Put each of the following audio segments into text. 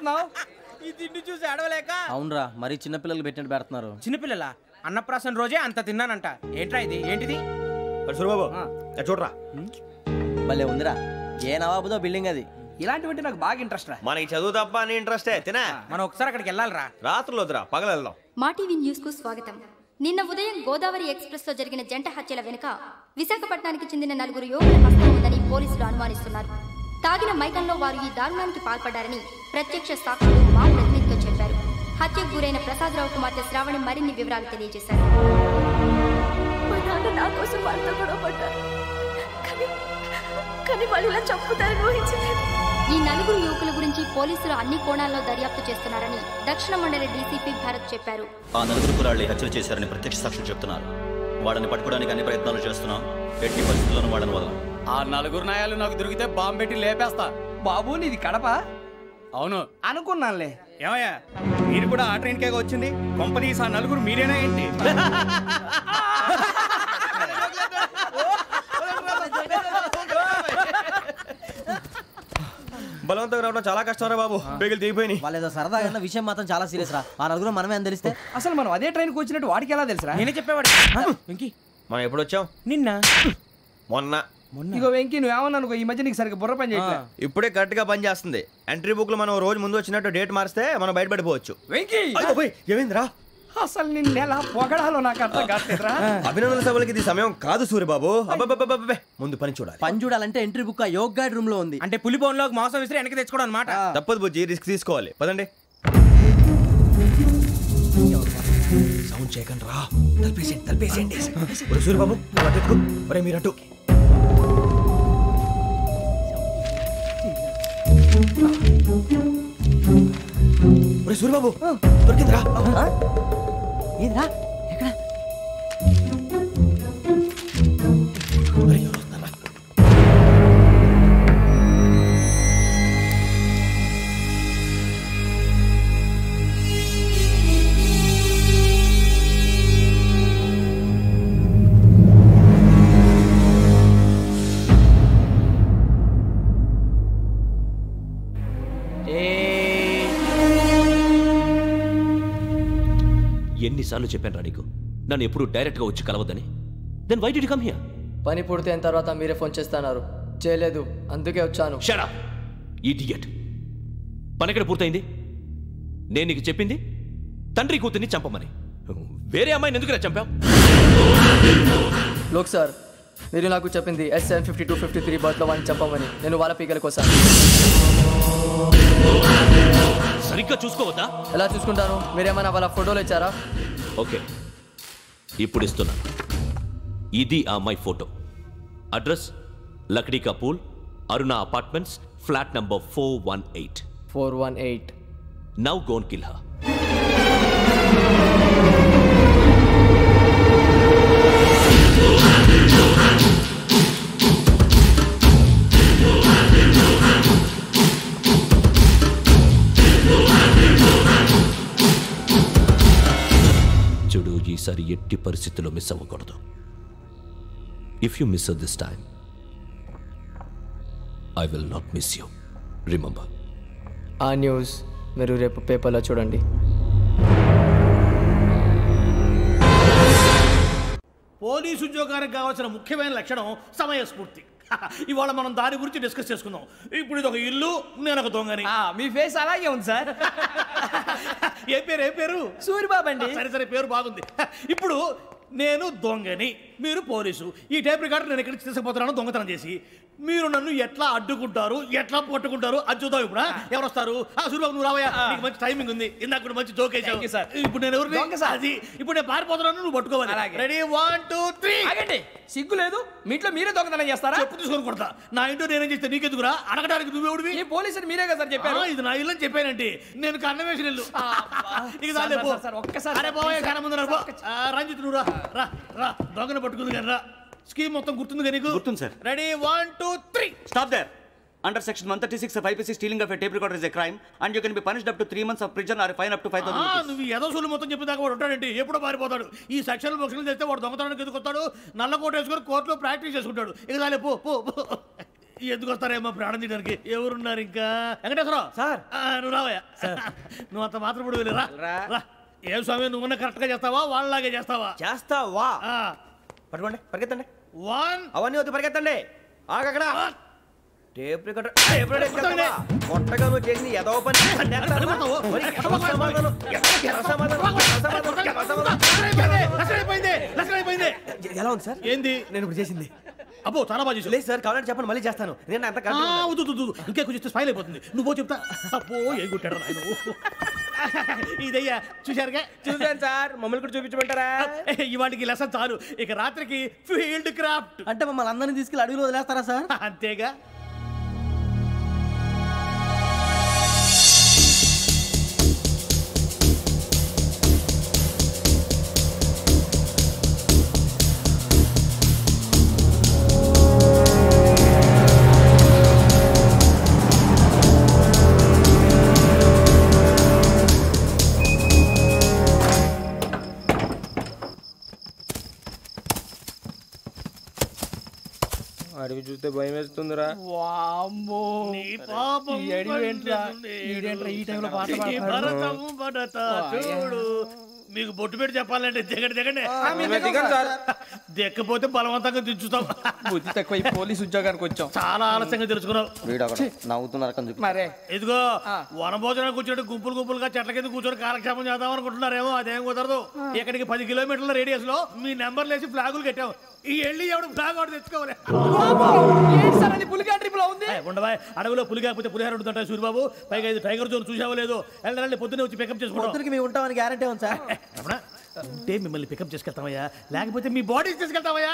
ఏడుస్తున్నావు? ఈ తిండి చూసి అడవలేక. అవునరా, మరి చిన్నపిల్లలు పెట్టినట్టు పెడుతున్నారు. చిన్నపిల్లల అన్నప్రాసన రోజే అంత తిన్నానంట. ఏంట్రా ఇది? ఏంటిది? సూరిబాబు చూడరా, భలే ఉందిరా. ఏ నవాబుదో బిల్డింగ్ అది. ఇలాంటివంటే నాకు బాగా ఇంట్రెస్ట్ రా. మనకి చదువు తప్ప అని ఇంట్రెస్టే. తినా మనం ఒకసారి అక్కడికి వెళ్ళాలిరా. రాత్రులు వద్దురా, పగలు వెళ్దాం. మా టీవీ న్యూస్ కు స్వాగతం. నిన్న ఉదయం గోదావరి ఎక్స్ప్రెస్ లో జరిగిన జంట హత్యల వెనుక విశాఖపట్నానికి చెందిన 4 యువకుల హస్తం ఉందని పోలీసులు అనుమానిస్తున్నారు. తాగిన మైకంలో వారు ఈ దారుణానికి పాల్పడ్డారని ప్రత్యక్ష సాక్షులు మా ప్రతినిధితో చెప్పారు. హత్యకు గురైన ప్రసాదరావు కుమార్తె శ్రావణి మరిన్ని వివరాలు తెలియజేశారు. నా కోసం వాళ్ళతో గొడవ పడ్డారు, కానీ వాళ్ళు ఇలా చంపుతారని ఊహించలేదు. ఈ 4 యువకుల గురించి పోలీసులు అన్ని కోణాల్లో దర్యాప్తు చేస్తున్నారని దక్షిణ మండలి డీసీపీ భరత్ చెప్పారు. ఆ 4 కుర్రాళ్ళు హత్యలు చేశారని ప్రత్యక్ష సాక్షులు చెప్తున్నారు. వాళ్ళని పట్టుకోవడానికి అన్ని ప్రయత్నాలు చేస్తున్నాం. ఎట్టి పరిస్థితుల్లోనూ వాళ్ళని వదలం. ఆ 4 నాయాలు నాకు దొరికితే బాంబు పెట్టి లేపేస్తా. బాబు నీది కడప? అవును అనుకున్నానులే. ఏమయ్యా, మీరు కూడా ఆ ట్రైన్ కేగా వచ్చింది? కంపెనీస్ ఆ 4 మీరేనా ఏంటి? బలవంతంగా రావడం చాలా కష్టం రా బాబు. బేగులు దిగిపోయినాయి. వాళ్ళేదో సరదాగా విషయం మాత్రం చాలా సీరియస్ రా. ఆ 4 మనమే అని తెలిస్తే అసలు మనం అదే ట్రైన్కి వచ్చినట్టు వాడికి ఎలా తెలుసురా? నేనే చెప్పేవాడు. మనం ఎప్పుడు వచ్చాం? నిన్న మొన్న. ఇగో వెంకీ, నువ్వేమన్నా అనుకో, ఈ మధ్య నీకు సరిగ్గా బుర్ర పని చేయట్లేదు. ఇప్పుడే కరెక్ట్ గా పని చేస్తుంది. ఎంట్రీ బుక్ లో మనం రోజు ముందు వచ్చినట్టు డేట్ మారిస్తే మనం బయటపడిపోవచ్చు. వెంకీ, ఏమైందిరా? అసలు నిన్న ఎలా పొగడాలో నాకు అర్థం కాట్లేదురా. అభినందన సభలకి ఇది సమయం కాదు సూరిబాబు. అబ్బబ్బబ్బబ్బే, ముందు పని చూడాలి. పని చూడాలంటే ఎంట్రీ బుక్ ఆ యోగ్ గైడ్ రూమ్ లో ఉంది. అంటే పులి బోన్ లోకి మాంసం విసిరి వెనక్కి తెచ్చుకోవడం అనమాట. తప్పదు బుజ్జి, రిస్క్ తీసుకోవాలి. పదండి. సౌండ్ చేయకండి రా. తలపేసేయండి. సూరిబాబు ఒరే మీరట్టు. ఒరే సూరిబాబు, దొరికిందిరా. ఏదిరా? ఎక్కడ? ఎన్నిసార్లు చెప్పాను నీకు నన్ను ఎప్పుడు డైరెక్ట్గా వచ్చి కలవద్దని? Then why did you come here? పని పూర్తయిన తర్వాత మీరే ఫోన్ చేస్తున్నారు. చేయలేదు, అందుకే వచ్చాను. Shut up idiot. పని ఎక్కడ పూర్తయింది? నేను నీకు చెప్పింది తండ్రి కూతుర్ని చంపమని. వేరే అమ్మాయిని ఎందుకు చంపావు? లోక్ సార్, మీరు నాకు చెప్పింది SN 5253 బర్త్లో వాడిని చంపమని. నేను వాళ్ళ పీకల కోసం. సరిగ్గా చూసుకోవద్దా? ఎలా చూసుకుంటాను? మీరేమైనా వాళ్ళ ఫోటోలు ఇచ్చారా? ఓకే, ఇప్పుడు ఇస్తున్నా. ఇది ఆ అమ్మాయి ఫోటో. అడ్రస్ లక్డీ కా pool, Aruna apartments, flat number 418. 418. Now go and kill her. చూడు, ఈసారి ఎట్టి పరిస్థితుల్లో మిస్ అవ్వకూడదు. If you miss this time I will not miss you. Remember. ఆ న్యూస్ మీరు రేపు పేపర్లో చూడండి. పోలీసు ఉద్యోగానికి కావాల్సిన ముఖ్యమైన లక్షణం సమయస్ఫూర్తి. ఇవాళ మనం దాని గురించి డిస్కస్ చేసుకుందాం. ఇప్పుడు ఇది ఒక ఇల్లు, నేను ఒక దొంగని. మీ ఫేస్ అలాగే ఉంది సార్. ఏ పేరు? సూరిబాబు అండి. సరే, పేరు బాగుంది. ఇప్పుడు నేను దొంగని, మీరు పోలీసు. ఈ టైప్ రికార్డు నేను ఎక్కడికి తీసుకుపోతున్నాను దొంగతనం చేసి. మీరు నన్ను ఎట్లా అడ్డుకుంటారు, ఎట్లా పట్టుకుంటారు అది చూద్దాం. ఇప్పుడు ఎవరు వస్తారు? సూరిబాబు నువ్వు రావయ్యా, నీకు మంచి టైమింగ్ ఉంది. ఇందాక మంచి జోక్ వేసావు. ఇప్పుడు నేను ఎవరు? అది ఇప్పుడు నేను పారిపోతున్నాను, నువ్వు పట్టుకోవాలి. రెడీ 1 2 3. ఆగండి, సిగ్గు లేదు? మీ ఇంట్లో మీరే దొంగతనం చేస్తారా? చెప్పు తీసుకొని కొడతా. నా ఇంట్లో నేనేం చేస్తే నీకెందుకురా? అడగడానికి నువ్వెవడివి? ఈ పోలీసులు మీరే కదా సార్ చెప్పారు. ఇది నా ఇల్లు అని చెప్పానండి. నేను కన్న వేసిన ఇల్లు. ఒక్కసారి రంజిత్ నువ్వు రా, దొంగను పట్టుకుంది కానీ రా. స్కీమ్ మొత్తం గుర్తుంది కానీ నీకు? గుర్తుంది sir. Ready 1 2 3. Stop there. Under section 136 of IPC, stealing of a tape recorder is a crime and you can be punished up to 3 months of prison or a fine up to 5,000 rupees. నువ్వు ఎదసూలు మొత్తం చెప్పేదాకా వాడు ఉంటాడండి. ఎప్పుడో పారిపోతాడు. ఈ section బుక్స్లు చేస్తే వాడు దొంగతనానికి ఎందుకు వస్తాడు? నల్ల కోట వేసుకొని కోర్టులో ప్రాక్టీస్ చేసుకుంటాడు. ఇక పో. ఎందుకు వస్తారేమో ప్రాణం తీయడానికి ఎవరున్నారు ఇంకా వెంకటేశ్వరరావు సార్ నువ్వు రావయ్యా నువ్వు అంత మాత్రం ఇప్పుడు వెళ్ళి రా ఏం స్వామి నువ్వున్న కరెక్ట్ గా చేస్తావా వాళ్ళలాగే చేస్తావా పట్టుకోండి పరిగెత్తండి 1 అవన్నీ వద్దు పరిగెత్తండి ఆగక్కడ టేప్ రికార్డర్ కొట్టగా నువ్వు చేసింది ఏదో పని ఎలా ఉంది సార్ ఏంది నేను ఇప్పుడు చేసింది అబ్బో చాలా బాగా చేసావు లేదు సార్ కావాలంటే చెప్పండి మళ్ళీ చేస్తాను నేను అంత ఇంకే కొంచెం స్మైల్ అయిపోతుంది నువ్వు చెప్తా అబ్బో ఏ గుట్టాడు ఆయన ఇదయ్యా చూశారుగా చూసాను సార్ మమ్మల్ని కూడా చూపించమంటారా ఇవాటికి లెసన్ చాలు ఇక రాత్రికి ఫీల్డ్ క్రాఫ్ట్ అంటే మమ్మల్ని అందరినీ తీసుకెళ్ళి అడుగులో వదిలేస్తారా సార్? అంతేగా. అడవి చూస్తే భయం వేస్తుందిరా. వామ్మో నీ పాపం ఈ అడవి ఏంట్రా ఈ టైంలో పాట పాడుతున్నాడు. చూడు మీకు బొట్టు పెట్టి చెప్పాలంటే దిగండి దిక్కపోతే బలవంతంగా దించుతాం. బుద్ధి తక్కువ ఈ పోలీస్ ఉద్యోగానికి వచ్చాం. చాలా ఆలస్యంగా తెలుసుకున్నావు. నవ్వుతున్నారు మరే ఇదిగో వనభోజనం కూర్చొని గుంపులుగా చెట్ల కింద కూర్చొని కాలక్షేపం చేద్దాం అనుకుంటున్నారేమో. అదేం కుదరదు. ఇక్కడికి 10 కిలోమీటర్ల రేడియస్ లో మీ నెంబర్లు వేసి ఫ్లాగులు కట్టాం. ఈ వెళ్ళి ఎవడు ఫ్లాగ్ ఒకటి తెచ్చుకోవాలి. ఉండవా అడవిలో పులి కాకపోతే పులిహార ఉంటుంట సూరిబాబు. పైగా ఇది టైగర్ జోన్ చూసావో లేదో. వెళ్ళండి పొద్దున్నే వచ్చి పికప్ చేసుకోవడానికి మేము ఉంటామని గ్యారంటీ ఉంది సార్. అంటే మిమ్మల్ని పికప్ చేసుకెళ్తామయ్యా లేకపోతే మీ బాడీ తీసుకెళ్తామయ్యా.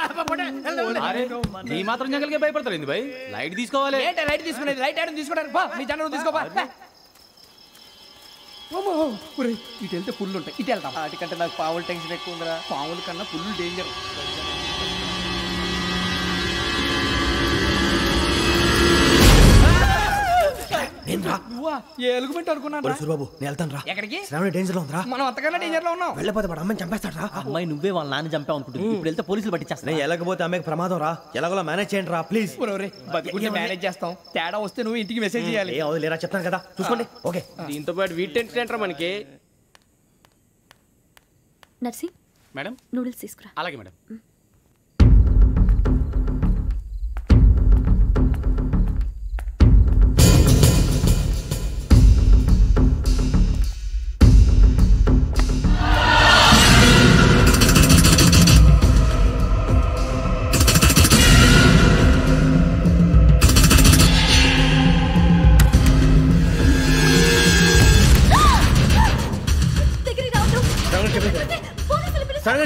ఈ మాత్రం జంగల్కే భయపడతారు భయ్. లైట్ తీసుకోవాలి. లైట్ తీసుకునేది లైట్ ఐటమ్ తీసుకోవడానికి మీ జనం తీసుకోపా. ఇటు వెళ్తే పుల్లు ఉంటాయి ఇటు వెళ్తాం. వాటికంటే నాకు పావులు టెన్షన్ ఎక్కువ ఉందిరా. పాముల కన్నా పుల్లు డేంజర్. ఎలుగుబెట్టి అనుకున్నాను సూరిబాబు నేను వెళ్తాను రా. ఎక్కడికి? శ్రావణి డేంజర్ లో ఉందిరా. మనం అంతకన్నా డేంజర్ లో ఉన్నాం. వెళ్ళపోతే వాడు అమ్మని చంపేస్తాడు రా. అమ్మాయి నువ్వే వాళ్ళ నాన్న చంపావు అనుకుంటుంది. ఇప్పుడు వెళ్తే పోలీసులు పట్టించేస్తా. నేను వెళ్ళకపోతే అమ్మకి ప్రమాదం రా. ఎలాగోలా మేనేజ్ చేయండి రా ప్లీజ్. బతుకుంటే మేనేజ్ చేస్తాం. తేడా వస్తే నువ్వు ఇంటికి మెసేజ్ చేయాలి. ఏ అవును లేరా చెప్తాను కదా చూసుకోండి. ఓకే దీంతో పాటు వీటి టెంట్ ఏంట్రా మనకి. నర్సి మేడం నూడిల్స్ తీసుకురా. అలాగే మేడం.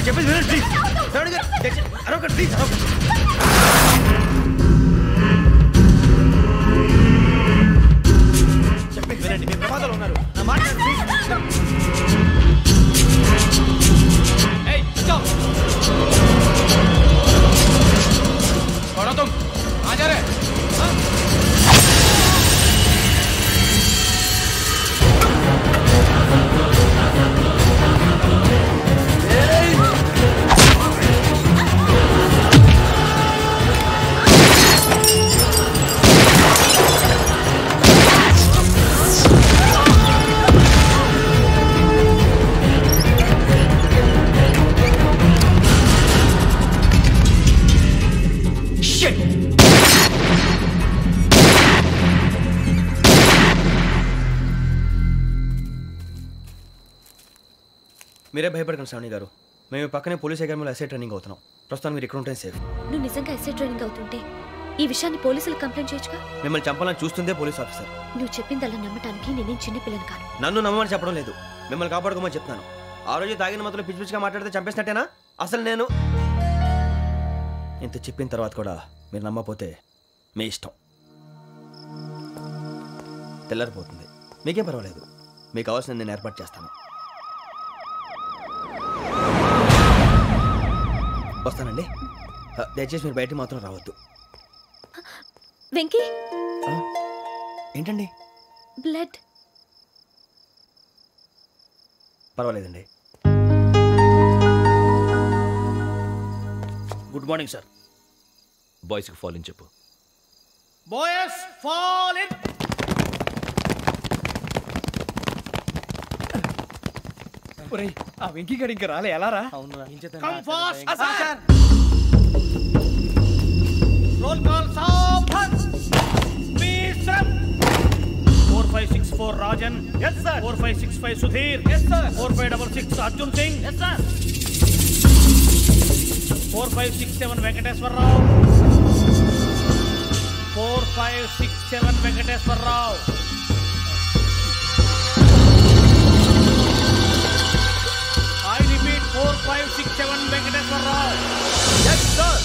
చెప్పేసి వినండి ప్లీజ్. శ్రావణి గారు అరొకటి ప్లీజ్ చెప్పేసి వినండి. మీరు ప్రమాదాలు ఉన్నారు. నా మాట మీరే భయపడకండి శ్రావణి గారు. మేము పక్కనే పోలీస్ అకాడమీలో ఎస్ఐ ట్రైనింగ్ అవుతున్నాం. ప్రస్తుతం మీరు ఇక్కడ ఉంటే సేఫ్. నువ్వు నిజంగా ఎస్ఐ ట్రైనింగ్ అవుతుంటే ఈ విషయాన్ని పోలీసులకు కంప్లైంట్ చేయొచ్చుగా. మిమ్మల్ని చంపాలని చూస్తుందే పోలీస్ ఆఫీసర్. నువ్వు చెప్పిందల్లా నమ్మటానికి నేనేం చిన్నపిల్లని కాను. నన్ను నమ్మమని చెప్పడం లేదు, మిమ్మల్ని కాపాడుకోమని చెప్తున్నాను. ఆ రోజు తాగిన మొత్తం పిచ్చి పిచ్చిగా మాట్లాడితే చంపేసినట్టేనా? అసలు నేను ఇంత చెప్పిన తర్వాత కూడా మీరు నమ్మపోతే మీ ఇష్టం. తెల్లరిపోతుంది, మీకేం పర్వాలేదు. మీకు కావాల్సిన నేను ఏర్పాటు చేస్తాను. వస్తానండి. దయచేసి మీరు బయట మాత్రం రావద్దు. వెంకీ ఏంటండి? బ్లడ్. పర్వాలేదండి. Good morning sir. బాయ్స్కి ఫాలోయింగ్ చెప్పు. Boys fall in. ఒరేయ్ ఆ వెంకీ గడి ఇంకా రాలే ఎలా రా? Come fast sir. Roll call సావధాన్. విశ్రమ్. 4564 Rajan. yes sir. 4565 Sudheer. yes sir. 4566 Arjun Singh. yes sir. 4567 Venkateswara Rao. 4567 Venkateswara Rao. I repeat 4567 Venkateswara Rao. yes sir.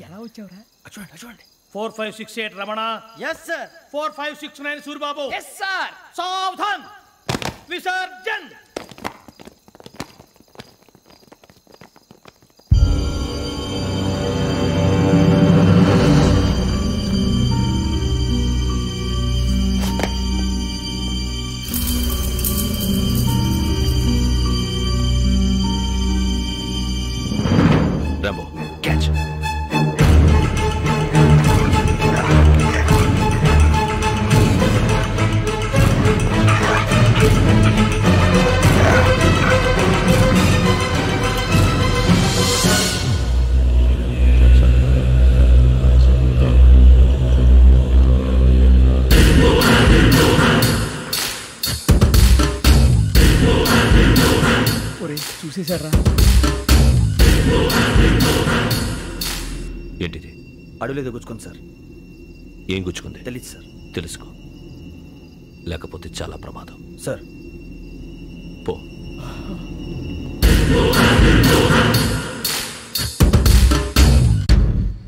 ఎలా వచ్చావురా? చూడండి 4568 Ramana. yes sir. 4569 Suribabu. yes sir. సావధాన్. Visarjan. Rambo, catch. ఒరేయ్ చూసేశారా? ఏంటిది? అడుగులేదో గుచ్చుకుంది సార్. ఏం గుచ్చుకుంది? తెలీదు సార్. తెలుసుకో, లేకపోతే చాలా ప్రమాదం. సార్